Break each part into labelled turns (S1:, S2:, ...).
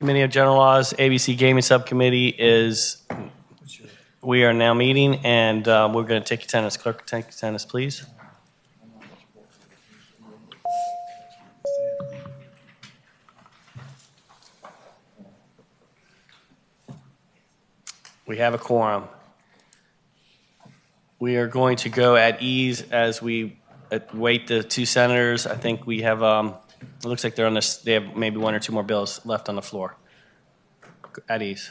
S1: Committee of General Laws, ABC Gaming Subcommittee is, we are now meeting, and we're going to take attendance. Clerk, take attendance, please. We have a quorum. We are going to go at ease as we wait the two senators. I think we have, it looks like they're on this, they have maybe one or two more bills left on the floor. At ease.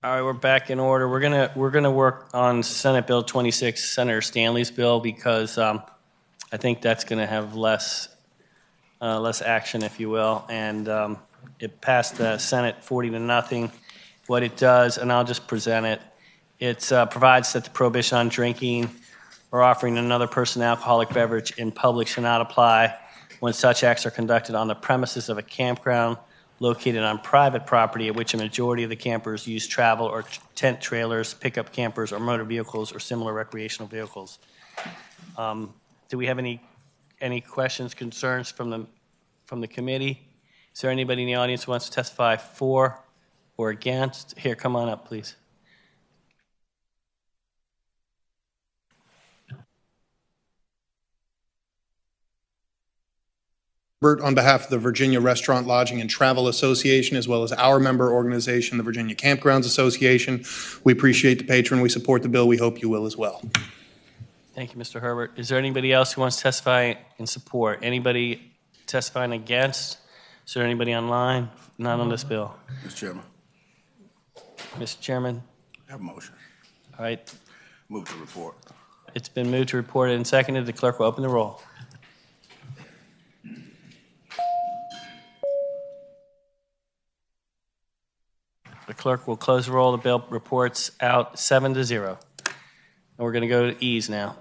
S1: All right, we're back in order. We're gonna work on Senate Bill 26, Senator Stanley's bill, because I think that's going to have less action, if you will. And it passed the Senate 40-0. What it does, and I'll just present it. It provides that the prohibition on drinking or offering another person an alcoholic beverage in public shall not apply when such acts are conducted on the premises of a campground located on private property at which a majority of the campers use travel or tent trailers, pickup campers, or motor vehicles or similar recreational vehicles. Do we have any questions, concerns from the committee? Is there anybody in the audience who wants to testify for or against? Here, come on up, please.
S2: On behalf of the Virginia Restaurant, Lodging, and Travel Association, as well as our member organization, the Virginia Campgrounds Association, we appreciate the patron. We support the bill. We hope you will as well.
S1: Thank you, Mr. Herbert. Is there anybody else who wants to testify in support? Anybody testifying against? Is there anybody online? Not on this bill.
S3: Mr. Chairman.
S1: Mr. Chairman.
S3: I have a motion.
S1: All right.
S3: Move to report.
S1: It's been moved to report and seconded. The clerk will open the roll. The clerk will close the roll. The bill reports out 7-0. And we're going to go to ease now.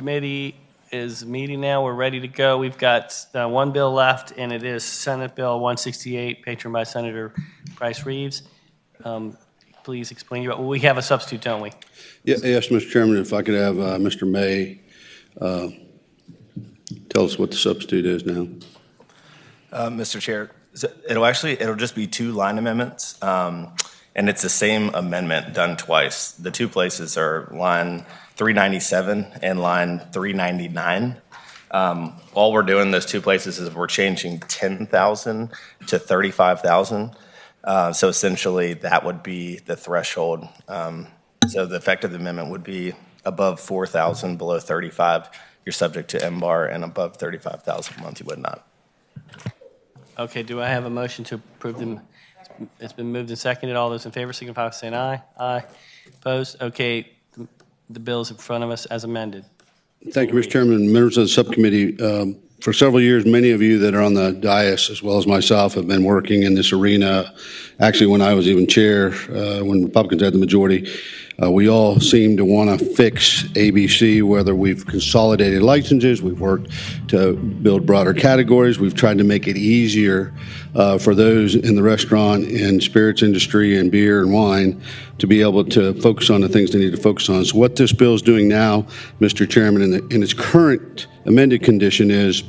S1: Subcommittee is meeting now. We're ready to go. We've got one bill left, and it is Senate Bill 168, patroned by Senator Bryce Reeves. Please explain. We have a substitute, don't we?
S4: Yes, Mr. Chairman, if I could have Mr. May tell us what the substitute is now.
S5: Mr. Chair, so it'll just be 2 line amendments, and it's the same amendment done twice. The 2 places are line 397 and line 399. All we're doing those 2 places is we're changing 10,000 to 35,000. So essentially, that would be the threshold. So the effective amendment would be above 4,000, below 35, you're subject to MBAR, and above 35,000 a month, you would not.
S1: Okay, do I have a motion to approve them? It's been moved and seconded. All those in favor signify by saying aye. Aye. Opposed? Okay, the bill is in front of us as amended.
S4: Thank you, Mr. Chairman. Members of the subcommittee, for several years, many of you that are on the dais, as well as myself, have been working in this arena. Actually, when I was even chair, when Republicans had the majority, we all seem to want to fix ABC, whether we've consolidated licenses, we've worked to build broader categories, we've tried to make it easier for those in the restaurant and spirits industry and beer and wine to be able to focus on the things they need to focus on. So what this bill is doing now, Mr. Chairman, in its current amended condition is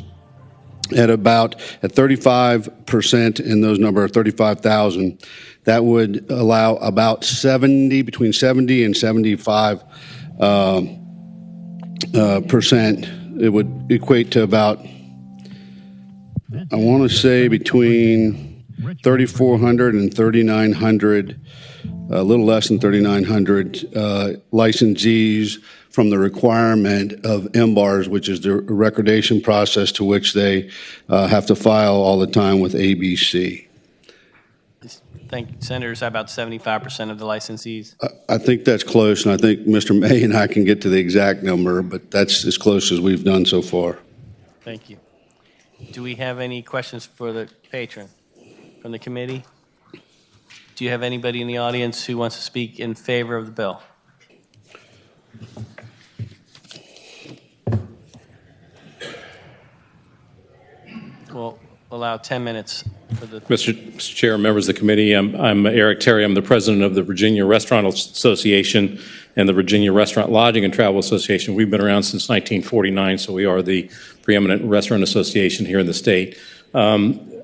S4: at 35%, and those number are 35,000. That would allow about between 70 and 75 percent. It would equate to about, I want to say, between 3,400 and 3,900, a little less than 3,900 licensees from the requirement of MBARs, which is the recordation process to which they have to file all the time with ABC.
S1: Thank you, Senator. Is that about 75% of the licensees?
S4: I think that's close, and I think Mr. May and I can get to the exact number, but that's as close as we've done so far.
S1: Thank you. Do we have any questions for the patron from the committee? Do you have anybody in the audience who wants to speak in favor of the bill? We'll allow 10 minutes for the...
S6: Mr. Chair, members of the committee, I'm Eric Terry. I'm the president of the Virginia Restaurant Association and the Virginia Restaurant Lodging and Travel Association. We've been around since 1949, so we are the preeminent restaurant association here in the state.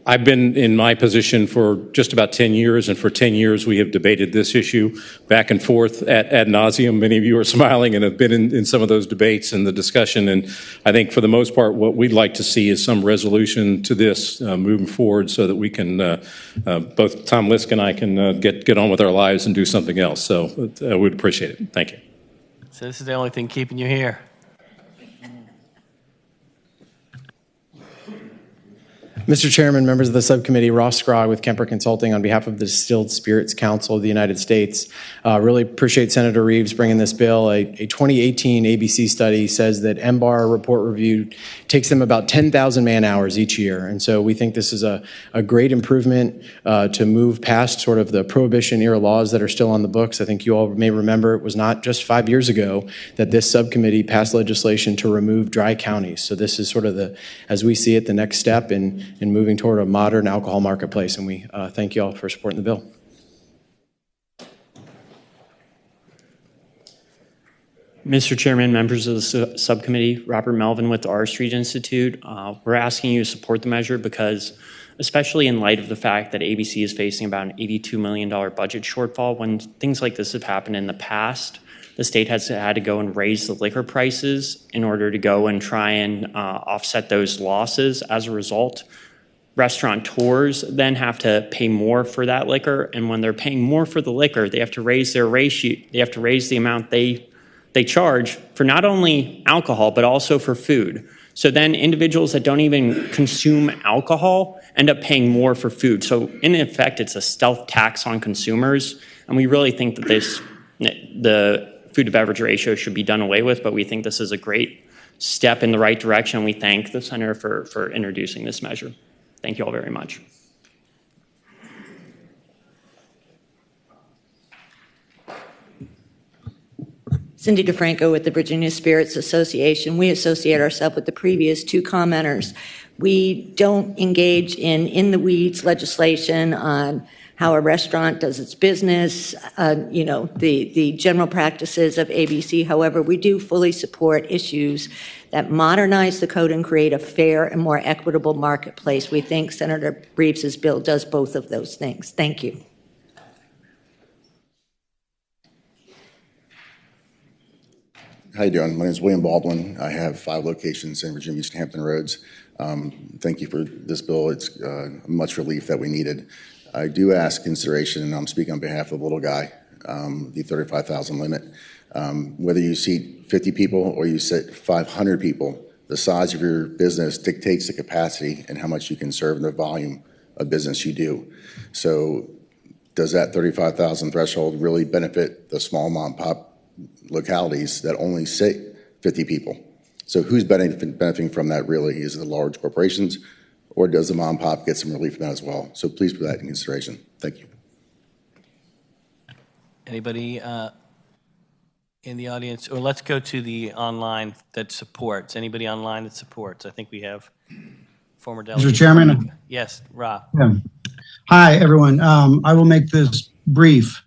S6: I've been in my position for just about 10 years, and for 10 years we have debated this issue back and forth ad nauseum. Many of you are smiling and have been in some of those debates and the discussion, and I think for the most part what we'd like to see is some resolution to this moving forward so that we can, both Tom Lisk and I can get on with our lives and do something else. So we'd appreciate it. Thank you.
S1: So this is the only thing keeping you here.
S7: Mr. Chairman, members of the subcommittee, Ross Scrogg with Kemper Consulting on behalf of the Distilled Spirits Council of the United States. Really appreciate Senator Reeves bringing this bill. A 2018 ABC study says that MBAR report review takes them about 10,000 man-hours each year. And so we think this is a great improvement to move past sort of the Prohibition-era laws that are still on the books. I think you all may remember it was not just 5 years ago that this subcommittee passed legislation to remove dry counties. So this is sort of as we see it, the next step in moving toward a modern alcohol marketplace, and we thank you all for supporting the bill.
S8: Mr. Chairman, members of the subcommittee, Robert Melvin with the R Street Institute. We're asking you to support the measure because, especially in light of the fact that ABC is facing about an $82 million budget shortfall, when things like this have happened in the past, the state has had to go and raise the liquor prices in order to go and try and offset those losses. As a result, restaurateurs then have to pay more for that liquor, and when they're paying more for the liquor, they have to raise their ratio. They have to raise the amount they charge for not only alcohol but also for food. So then individuals that don't even consume alcohol end up paying more for food. So in effect, it's a stealth tax on consumers, and we really think that the food to beverage ratio should be done away with, but we think this is a great step in the right direction. We thank the Senator for introducing this measure. Thank you all very much.
S9: Cindy DeFranco with the Virginia Spirits Association. We associate ourselves with the previous two commenters. We don't engage in the weeds legislation on how a restaurant does its business, the general practices of ABC. However, we do fully support issues that modernize the code and create a fair and more equitable marketplace. We think Senator Reeves's bill does both of those things. Thank you.
S10: How you doing? My name is William Baldwin. I have 5 locations in Virginia Beach and Hampton Roads. Thank you for this bill. It's much relief that we needed. I do ask consideration, and I'm speaking on behalf of Little Guy, the 35,000 limit. Whether you seat 50 people or you sit 500 people, the size of your business dictates the capacity and how much you can serve and the volume of business you do. So does that 35,000 threshold really benefit the small mom and pop localities that only sit 50 people? So who's benefiting from that really? Is it the large corporations, or does the mom and pop get some relief from that as well? So please put that in consideration. Thank you.
S1: Anybody in the audience, or let's go to the online that supports. Anybody online that supports? I think we have former delegate.
S11: Mr. Chairman?
S1: Yes, Rob.
S11: Yeah. Hi, everyone. I will make this brief.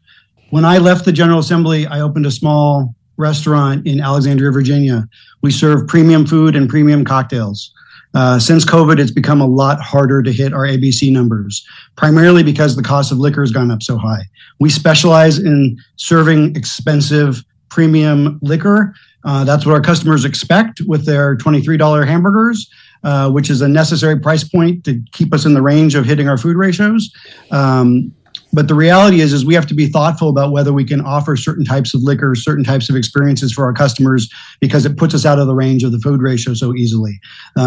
S11: When I left the General Assembly, I opened a small restaurant in Alexandria, Virginia. We serve premium food and premium cocktails. Since COVID, it's become a lot harder to hit our ABC numbers, primarily because the cost of liquor has gone up so high. We specialize in serving expensive premium liquor. That's what our customers expect with their $23 hamburgers, which is a necessary price point to keep us in the range of hitting our food ratios. But the reality is we have to be thoughtful about whether we can offer certain types of liquor, certain types of experiences for our customers, because it puts us out of the range of the food ratio so easily.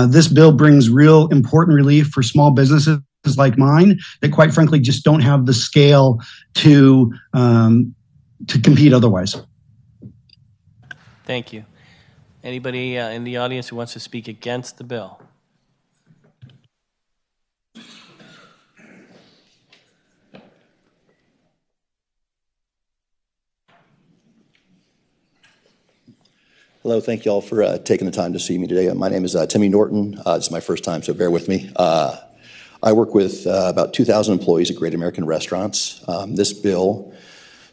S11: This bill brings real important relief for small businesses like mine that, quite frankly, just don't have the scale to compete otherwise.
S1: Thank you. Anybody in the audience who wants to speak against the bill?
S12: Hello, thank you all for taking the time to see me today. My name is Timmy Norton. This is my first time, so bear with me. I work with about 2,000 employees at Great American Restaurants. This bill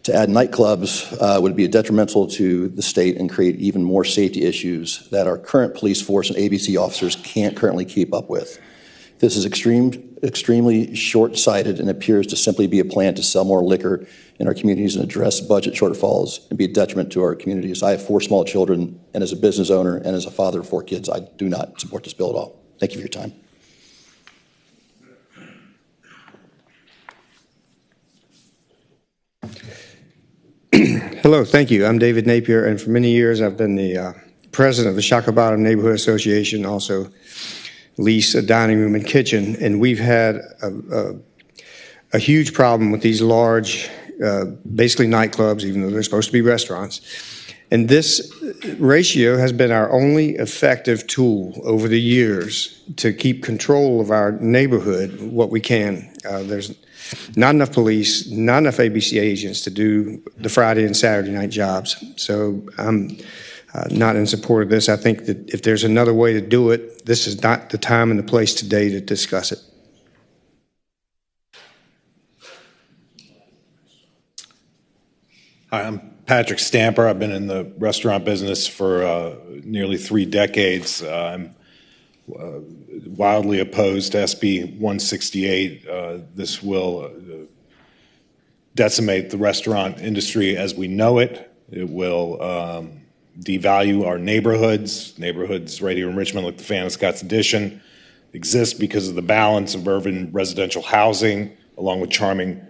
S12: to add nightclubs would be detrimental to the state and create even more safety issues that our current police force and ABC officers can't currently keep up with. This is extremely short-sighted and appears to simply be a plan to sell more liquor in our communities and address budget shortfalls and be a detriment to our communities. I have 4 small children, and as a business owner and as a father of 4 kids, I do not support this bill at all. Thank you for your time.
S13: Hello, thank you. I'm David Napier, and for many years I've been the president of the Shaka Bottom Neighborhood Association, also lease a dining room and kitchen, and we've had a huge problem with these large, basically nightclubs, even though they're supposed to be restaurants. And this ratio has been our only effective tool over the years to keep control of our neighborhood, what we can. There's not enough police, not enough ABC agents to do the Friday and Saturday night jobs. So I'm not in support of this. I think that if there's another way to do it, this is not the time and the place today to discuss it.
S14: Hi, I'm Patrick Stamper. I've been in the restaurant business for nearly 3 decades. I'm wildly opposed to SB 168. This will decimate the restaurant industry as we know it. It will devalue our neighborhoods. Neighborhoods right here in Richmond, like the Fan and Scott's Addition, exist because of the balance of urban residential housing, along with charming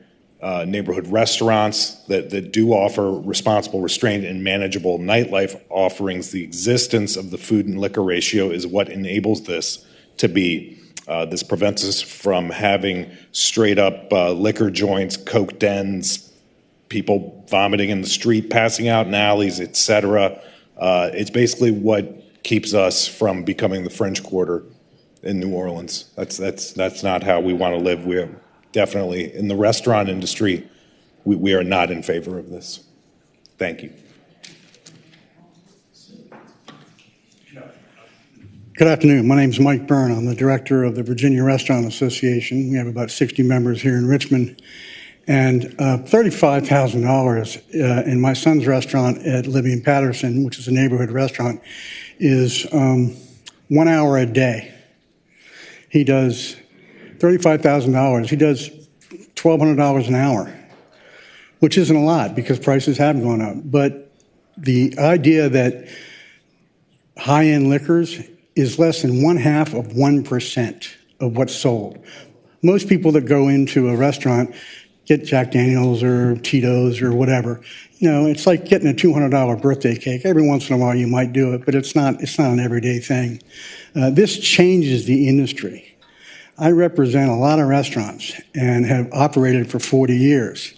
S14: neighborhood restaurants that do offer responsible, restrained, and manageable nightlife offerings. The existence of the food and liquor ratio is what enables this to be. This prevents us from having straight up liquor joints, coke dens, people vomiting in the street, passing out in alleys, etc. It's basically what keeps us from becoming the French Quarter in New Orleans. That's not how we want to live. We're definitely in the restaurant industry. We are not in favor of this. Thank you.
S15: Good afternoon. My name is Mike Byrne. I'm the director of the Virginia Restaurant Association. We have about 60 members here in Richmond. And $35,000 in my son's restaurant at Libby and Patterson, which is a neighborhood restaurant, is 1 hour a day. He does $35,000. He does $1,200 an hour, which isn't a lot because prices have gone up. But the idea that high-end liquors is less than 0.5% of what's sold. Most people that go into a restaurant get Jack Daniels or Tito's or whatever. You know, it's like getting a $200 birthday cake. Every once in a while you might do it, but it's not an everyday thing. This changes the industry. I represent a lot of restaurants and have operated for 40 years.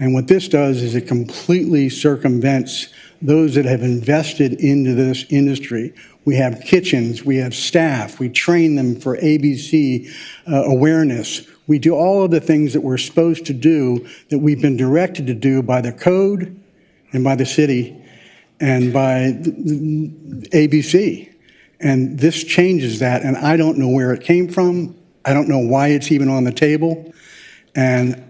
S15: And what this does is it completely circumvents those that have invested into this industry. We have kitchens, we have staff, we train them for ABC awareness. We do all of the things that we're supposed to do that we've been directed to do by the code and by the city and by ABC. And this changes that, and I don't know where it came from. I don't know why it's even on the table. And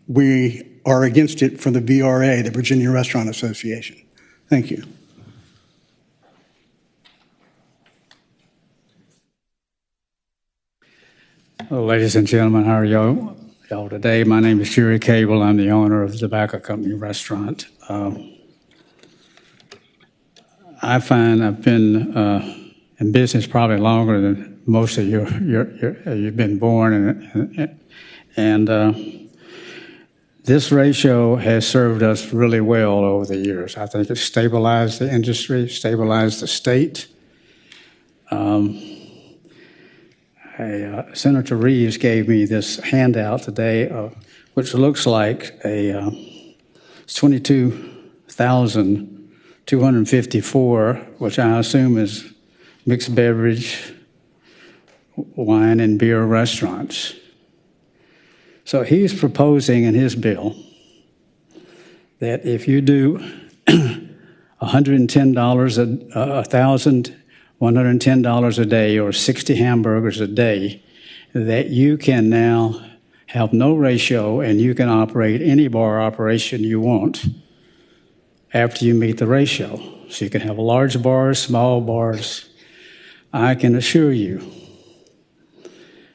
S15: we are against it for the VRA, the Virginia Restaurant Association. Thank you.
S16: Well, ladies and gentlemen, how are y'all today? My name is Jerry Cable. I'm the owner of the Tobacco Company Restaurant. I find I've been in business probably longer than most of you've been born, and this ratio has served us really well over the years. I think it's stabilized the industry, stabilized the state. Senator Reeves gave me this handout today, which looks like it's 22,254, which I assume is mixed beverage, wine and beer restaurants. So he's proposing in his bill that if you do $1,110 a day or 60 hamburgers a day, that you can now have no ratio and you can operate any bar operation you want after you meet the ratio. So you can have large bars, small bars. I can assure you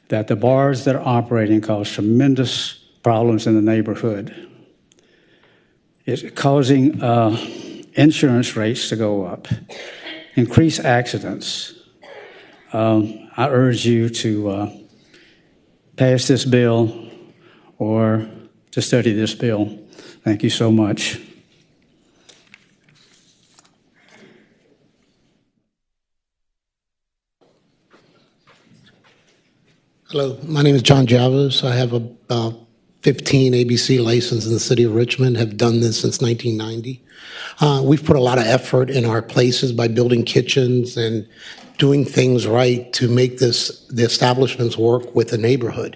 S16: that the bars that are operating cause tremendous problems in the neighborhood. It's causing insurance rates to go up, increase accidents. I urge you to pass this bill or to study this bill. Thank you so much.
S17: Hello, my name is John Javas. I have about 15 ABC licenses in the city of Richmond, have done this since 1990. We've put a lot of effort in our places by building kitchens and doing things right to make the establishments work with the neighborhood.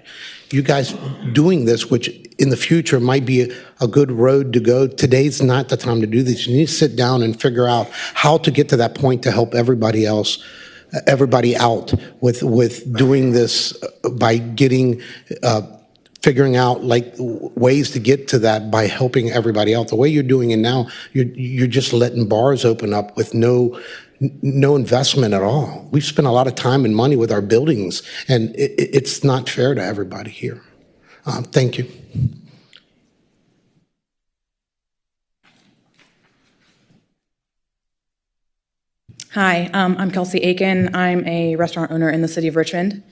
S17: You guys doing this, which in the future might be a good road to go, today's not the time to do this. You need to sit down and figure out how to get to that point to help everybody else, everybody out with doing this by getting figuring out like ways to get to that by helping everybody out. The way you're doing it now, you're just letting bars open up with no investment at all. We've spent a lot of time and money with our buildings, and it's not fair to everybody here. Thank you.
S18: Hi, I'm Kelsey Aiken. I'm a restaurant owner in the city of Richmond.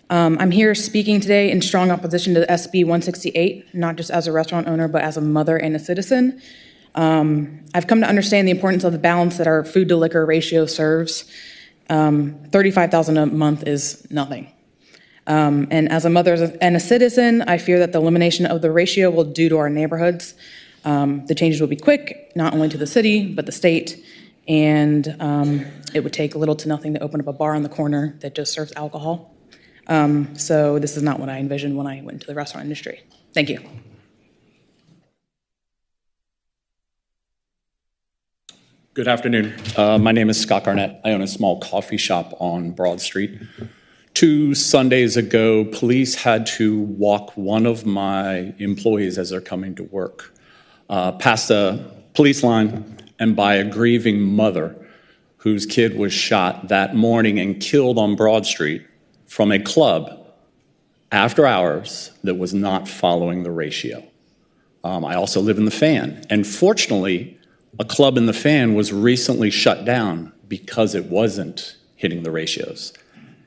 S18: I'm here speaking today in strong opposition to SB 168, not just as a restaurant owner, but as a mother and a citizen. I've come to understand the importance of the balance that our food to liquor ratio serves. $35,000 a month is nothing. And as a mother and a citizen, I fear that the elimination of the ratio will do to our neighborhoods. The changes will be quick, not only to the city, but the state. And it would take little to nothing to open up a bar on the corner that just serves alcohol. So this is not what I envisioned when I went into the restaurant industry. Thank you.
S19: Good afternoon. My name is Scott Garnett. I own a small coffee shop on Broad Street. 2 Sundays ago, police had to walk one of my employees as they're coming to work past a police line and by a grieving mother whose kid was shot that morning and killed on Broad Street from a club after hours that was not following the ratio. I also live in the Fan, and fortunately, a club in the Fan was recently shut down because it wasn't hitting the ratios.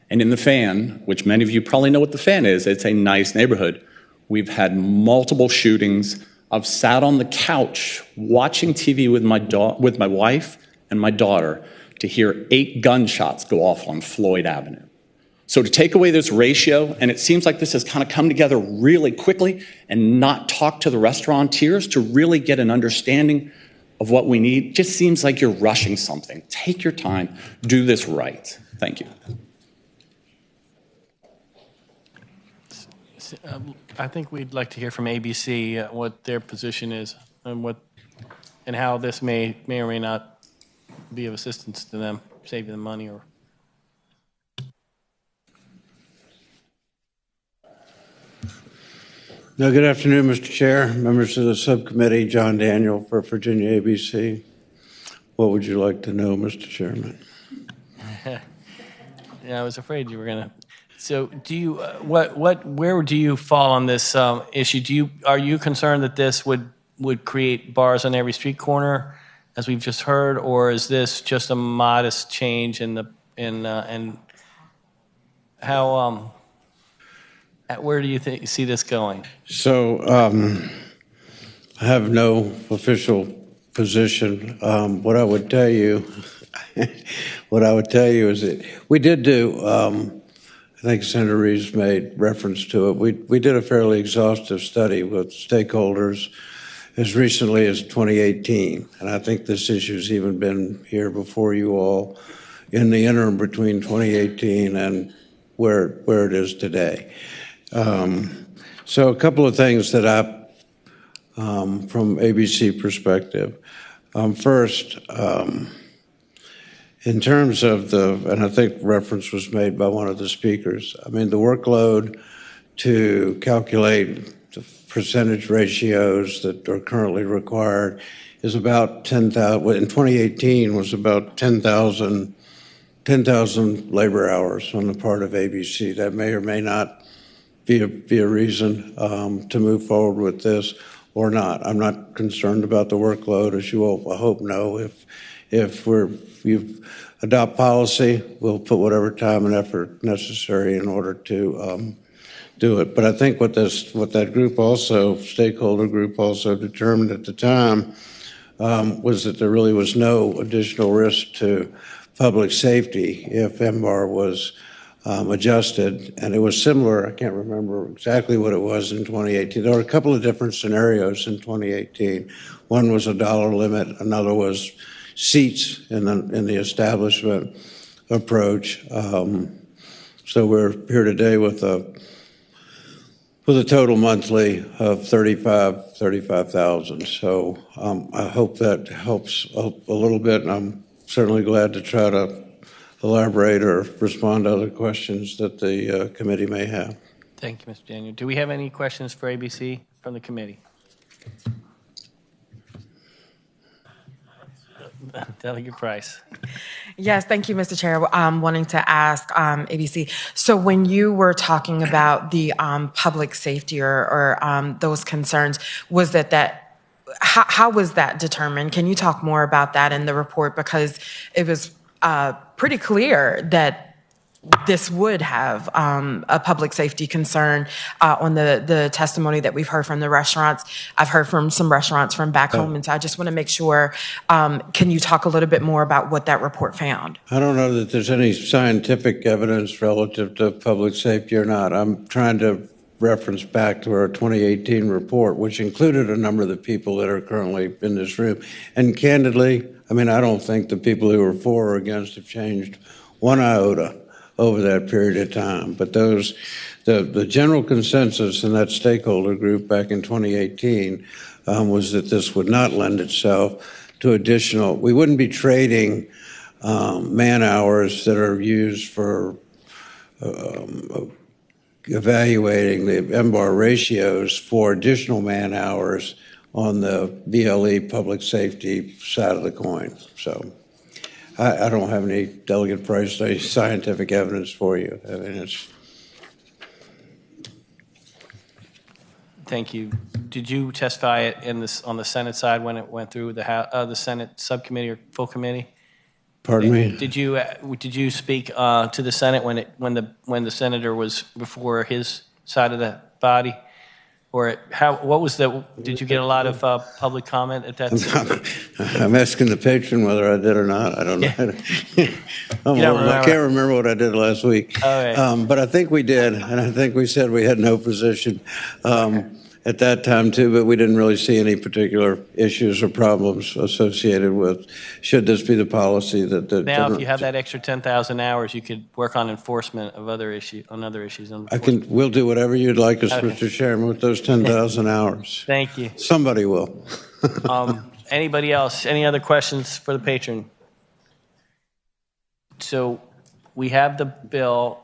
S19: And in the Fan, which many of you probably know what the Fan is, it's a nice neighborhood. We've had multiple shootings. I've sat on the couch watching TV with my wife and my daughter to hear 8 gunshots go off on Floyd Avenue. So to take away this ratio, and it seems like this has kind of come together really quickly, and not talk to the restaurateurs to really get an understanding of what we need, just seems like you're rushing something. Take your time, do this right. Thank you.
S1: I think we'd like to hear from ABC what their position is and how this may or may not be of assistance to them, saving them money or.
S20: No, good afternoon, Mr. Chair, members of the subcommittee, John Daniel for Virginia ABC. What would you like to know, Mr. Chairman?
S1: Yeah, I was afraid you were going to. So do you, where do you fall on this issue? Are you concerned that this would create bars on every street corner, as we've just heard, or is this just a modest change and how, where do you see this going?
S20: So I have no official position. What I would tell you is that we did do, I think Senator Reeves made reference to it. We did a fairly exhaustive study with stakeholders as recently as 2018, and I think this issue's even been here before you all in the interim between 2018 and where it is today. So a couple of things that from ABC perspective. First, in terms of and I think reference was made by one of the speakers, I mean, the workload to calculate the percentage ratios that are currently required is about 10,000, in 2018 was about 10,000 labor hours on the part of ABC. That may or may not be a reason to move forward with this or not. I'm not concerned about the workload, as you all, I hope, know. If you adopt policy, we'll put whatever time and effort necessary in order to do it. But I think what that group also, stakeholder group also determined at the time was that there really was no additional risk to public safety if MBAR was adjusted, and it was similar. I can't remember exactly what it was in 2018. There were a couple of different scenarios in 2018. One was a dollar limit, another was seats in the establishment approach. So we're here today with a total monthly of 35,000. So I hope that helps a little bit, and I'm certainly glad to try to elaborate or respond to other questions that the committee may have.
S1: Thank you, Mr. Daniel. Do we have any questions for ABC from the committee? Delegate Price.
S21: Yes, thank you, Mr. Chair. I'm wanting to ask ABC. So when you were talking about the public safety or those concerns, was that how was that determined? Can you talk more about that in the report? Because it was pretty clear that this would have a public safety concern on the testimony that we've heard from the restaurants. I've heard from some restaurants from back home, and so I just want to make sure, can you talk a little bit more about what that report found?
S20: I don't know that there's any scientific evidence relative to public safety or not. I'm trying to reference back to our 2018 report, which included a number of the people that are currently in this room. And candidly, I mean, I don't think the people who are for or against have changed one iota over that period of time. But the general consensus in that stakeholder group back in 2018 was that this would not lend itself to additional, we wouldn't be trading man hours that are used for evaluating the MBAR ratios for additional man hours on the BLE public safety side of the coin. So I don't have any Delegate Price, any scientific evidence for you. I mean, it's.
S1: Thank you. Did you testify on the Senate side when it went through the Senate subcommittee or full committee?
S20: Pardon me?
S1: Did you speak to the Senate when the senator was before his side of the body, or did you get a lot of public comment at that time?
S20: I'm asking the patron whether I did or not. I don't know. I can't remember what I did last week. But I think we did, and I think we said we had no position at that time too, but we didn't really see any particular issues or problems associated with, should this be the policy that.
S1: Now, if you have that extra 10,000 hours, you could work on enforcement of other issues.
S20: We'll do whatever you'd like us, Mr. Chairman, with those 10,000 hours.
S1: Thank you.
S20: Somebody will.
S1: Anybody else? Any other questions for the patron? So we have the bill.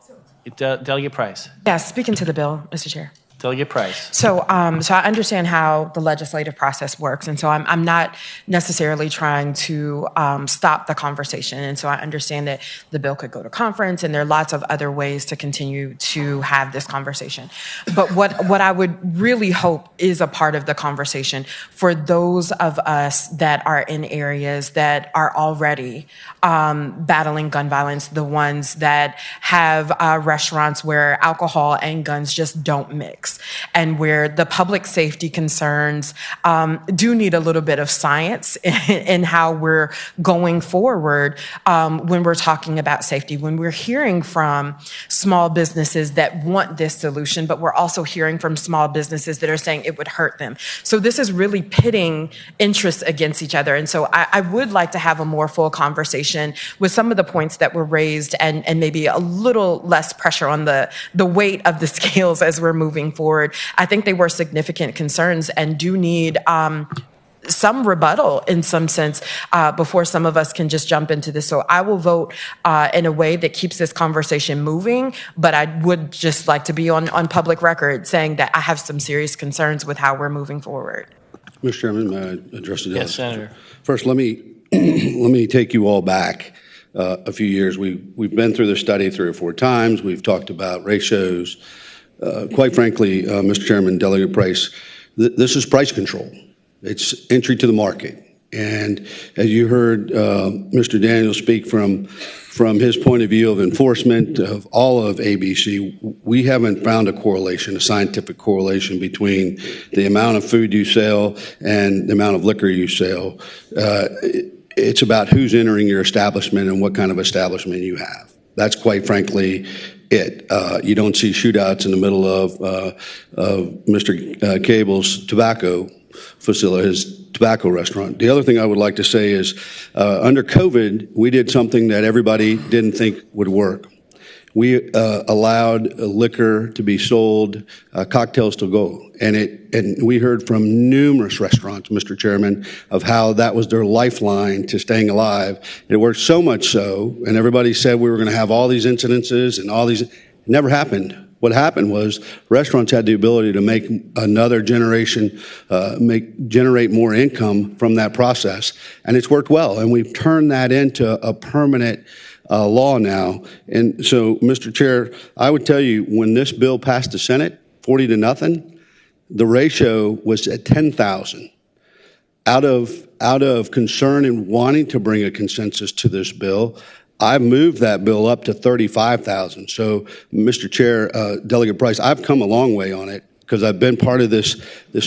S1: Delegate Price.
S21: Yes, speaking to the bill, Mr. Chair.
S1: Delegate Price.
S21: So I understand how the legislative process works, and so I'm not necessarily trying to stop the conversation. And so I understand that the bill could go to conference, and there are lots of other ways to continue to have this conversation. But what I would really hope is a part of the conversation for those of us that are in areas that are already battling gun violence, the ones that have restaurants where alcohol and guns just don't mix, and where the public safety concerns do need a little bit of science in how we're going forward when we're talking about safety, when we're hearing from small businesses that want this solution, but we're also hearing from small businesses that are saying it would hurt them. So this is really pitting interests against each other. And so I would like to have a more full conversation with some of the points that were raised, and maybe a little less pressure on the weight of the scales as we're moving forward. I think they were significant concerns and do need some rebuttal in some sense before some of us can just jump into this. So I will vote in a way that keeps this conversation moving, but I would just like to be on public record saying that I have some serious concerns with how we're moving forward.
S4: Mr. Chairman, may I address the
S1: Yes, Senator.
S4: First, let me take you all back a few years. We've been through the study 3 or 4 times. We've talked about ratios. Quite frankly, Mr. Chairman, Delegate Price, this is price control. It's entry to the market. And as you heard Mr. Daniels speak from his point of view of enforcement of all of ABC, we haven't found a scientific correlation between the amount of food you sell and the amount of liquor you sell. It's about who's entering your establishment and what kind of establishment you have. That's quite frankly it. You don't see shootouts in the middle of Mr. Cable's tobacco facility, his tobacco restaurant. The other thing I would like to say is under COVID, we did something that everybody didn't think would work. We allowed liquor to be sold, cocktails to go. And we heard from numerous restaurants, Mr. Chairman, of how that was their lifeline to staying alive. It worked so much so, and everybody said we were going to have all these incidences and all these. It never happened. What happened was restaurants had the ability to make another generation, generate more income from that process, and it's worked well. And we've turned that into a permanent law now. And so, Mr. Chair, I would tell you when this bill passed the Senate, 40-0, the ratio was at 10,000. Out of concern and wanting to bring a consensus to this bill, I moved that bill up to 35,000. So, Mr. Chair, Delegate Price, I've come a long way on it because I've been part of this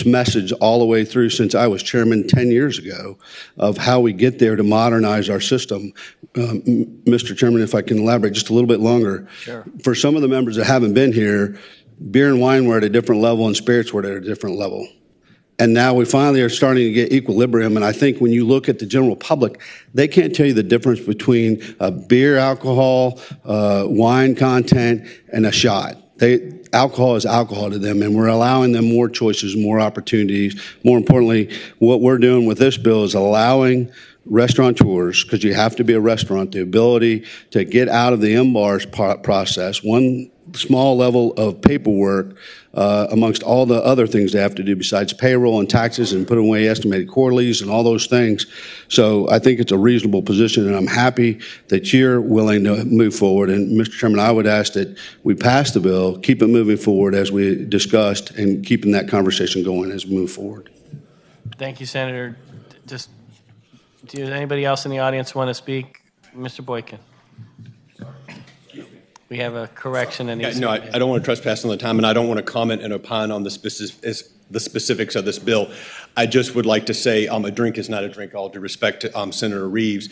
S4: message all the way through since I was chairman 10 years ago of how we get there to modernize our system. Mr. Chairman, if I can elaborate just a little bit longer.
S1: Sure.
S4: For some of the members that haven't been here, beer and wine were at a different level and spirits were at a different level. And now we finally are starting to get equilibrium. And I think when you look at the general public, they can't tell you the difference between beer, alcohol, wine content, and a shot. alcohol is alcohol to them, and we're allowing them more choices, more opportunities. More importantly, what we're doing with this bill is allowing restaurateurs, because you have to be a restaurant, the ability to get out of the M-bars process, one small level of paperwork amongst all the other things they have to do besides payroll and taxes and put away estimated quarterlies and all those things. So I think it's a reasonable position, and I'm happy that you're willing to move forward. And Mr. Chairman, I would ask that we pass the bill, keep it moving forward as we discussed, and keeping that conversation going as we move forward.
S1: Thank you, Senator. Does anybody else in the audience want to speak? Mr. Boykin. We have a correction. And
S2: no, I don't want to trespass on the time, and I don't want to comment and opine on the specifics of this bill. I just would like to say a drink is not a drink, all due respect to Senator Reeves.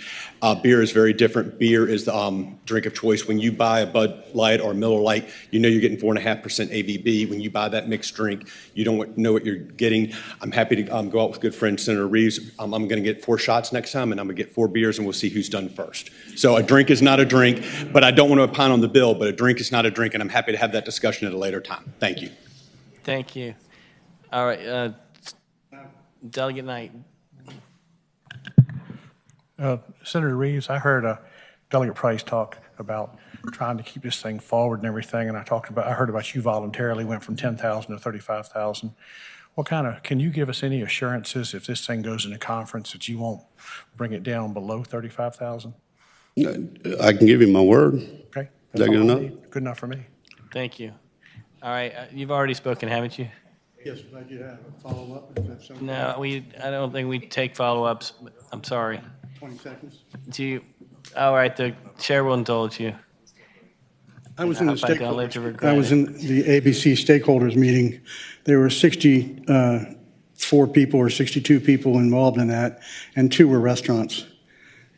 S2: Beer is very different. Beer is the drink of choice. When you buy a Bud Light or Miller Lite, you know you're getting 4.5% ABV. When you buy that mixed drink, you don't know what you're getting. I'm happy to go out with good friend Senator Reeves. I'm going to get 4 shots next time, and I'm going to get 4 beers, and we'll see who's done first. So a drink is not a drink, but I don't want to opine on the bill, but a drink is not a drink, and I'm happy to have that discussion at a later time. Thank you.
S1: Thank you. All right, Delegate Knight.
S22: Senator Reeves, I heard Delegate Price talk about trying to keep this thing forward and everything, and I heard about you voluntarily went from 10,000 to 35,000. Can you give us any assurances if this thing goes into conference that you won't bring it down below 35,000?
S4: I can give you my word.
S22: Okay.
S4: Is that good enough?
S22: Good enough for me.
S1: Thank you. All right, you've already spoken, haven't you?
S15: Yes, but I did have a follow-up. If that's okay.
S1: No, I don't think we take follow-ups. I'm sorry.
S15: 20 seconds.
S1: All right, the chair will indulge you.
S15: I was in the
S1: the
S15: ABC stakeholders meeting. There were 64 people or 62 people involved in that, and 2 were restaurants.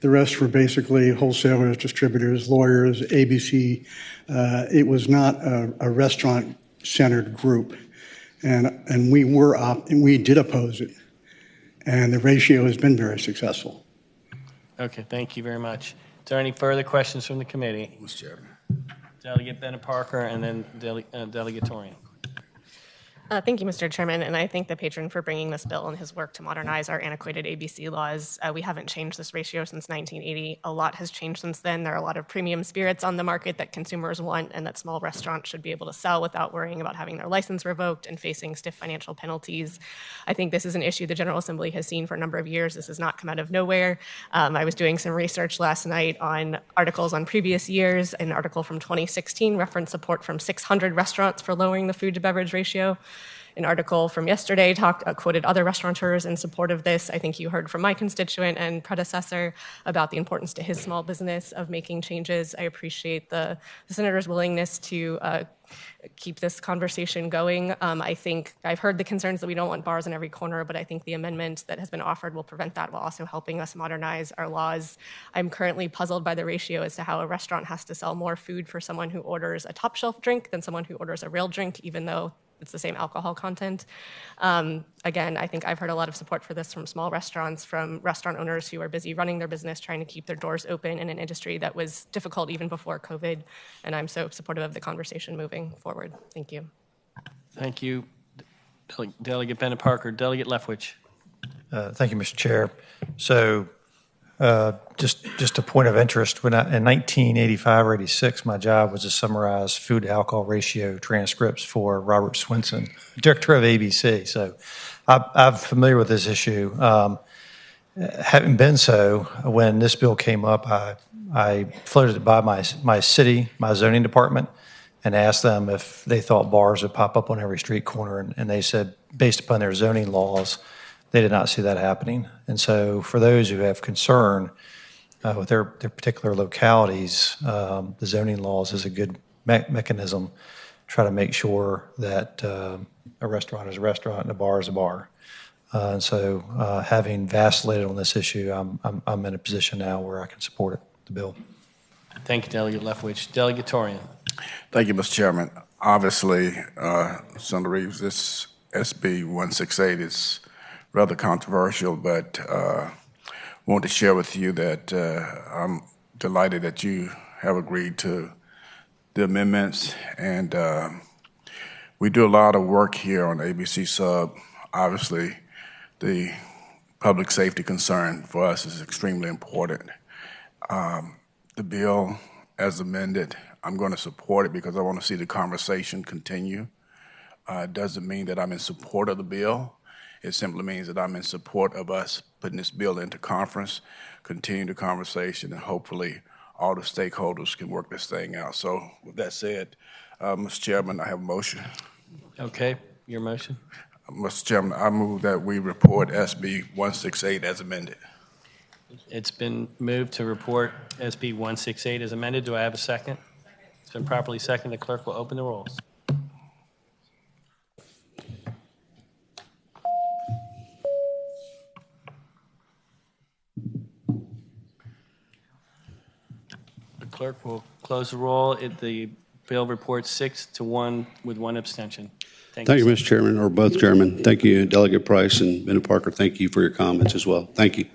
S15: The rest were basically wholesalers, distributors, lawyers, ABC. It was not a restaurant-centered group. And we did oppose it, and the ratio has been very successful.
S1: Okay, thank you very much. Is there any further questions from the committee?
S3: Mr. Chairman.
S1: Delegate Bennett Parker and then Delegate Torian.
S23: Thank you, Mr. Chairman, and I thank the patron for bringing this bill and his work to modernize our antiquated ABC laws. We haven't changed this ratio since 1980. A lot has changed since then. There are a lot of premium spirits on the market that consumers want and that small restaurants should be able to sell without worrying about having their license revoked and facing stiff financial penalties. I think this is an issue the General Assembly has seen for a number of years. This has not come out of nowhere. I was doing some research last night on articles on previous years. An article from 2016 referenced support from 600 restaurants for lowering the food to beverage ratio. An article from yesterday quoted other restaurateurs in support of this. I think you heard from my constituent and predecessor about the importance to his small business of making changes. I appreciate the senator's willingness to keep this conversation going. I think I've heard the concerns that we don't want bars in every corner, but I think the amendment that has been offered will prevent that while also helping us modernize our laws. I'm currently puzzled by the ratio as to how a restaurant has to sell more food for someone who orders a top shelf drink than someone who orders a real drink, even though it's the same alcohol content. Again, I think I've heard a lot of support for this from small restaurants, from restaurant owners who are busy running their business, trying to keep their doors open in an industry that was difficult even before COVID. And I'm so supportive of the conversation moving forward. Thank you.
S1: Thank you, Delegate Bennett Parker. Delegate Lefwich.
S24: Thank you, Mr. Chair. So just a point of interest, in 1985 or 86, my job was to summarize food to alcohol ratio transcripts for Robert Swinson, director of ABC. So I'm familiar with this issue. Having been so, when this bill came up, I floated it by my city, my zoning department, and asked them if they thought bars would pop up on every street corner, and they said, based upon their zoning laws, they did not see that happening. And so for those who have concern with their particular localities, the zoning laws is a good mechanism to try to make sure that a restaurant is a restaurant and a bar is a bar. And so having vacillated on this issue, I'm in a position now where I can support the bill.
S1: Thank you, Delegate Lefwich. Delegate Torian.
S3: Thank you, Mr. Chairman. Obviously, Senator Reeves, this SB 168 is rather controversial, but I want to share with you that I'm delighted that you have agreed to the amendments, and We do a lot of work here on ABC Sub. Obviously, the public safety concern for us is extremely important. The bill as amended, I'm going to support it because I want to see the conversation continue. It doesn't mean that I'm in support of the bill. It simply means that I'm in support of us putting this bill into conference, continue the conversation, and hopefully all the stakeholders can work this thing out. So with that said, Mr. Chairman, I have a motion.
S1: Okay, your motion?
S3: Mr. Chairman, I move that we report SB 168 as amended.
S1: It's been moved to report SB 168 as amended. Do I have a second? It's been properly seconded. The clerk will open the rolls. The clerk will close the roll. The bill reports 6-1 with one abstention.
S4: Thank you, Mr. Chairman, or both chairmen. Thank you, Delegate Price and Bennett Parker. Thank you for your comments as well. Thank you.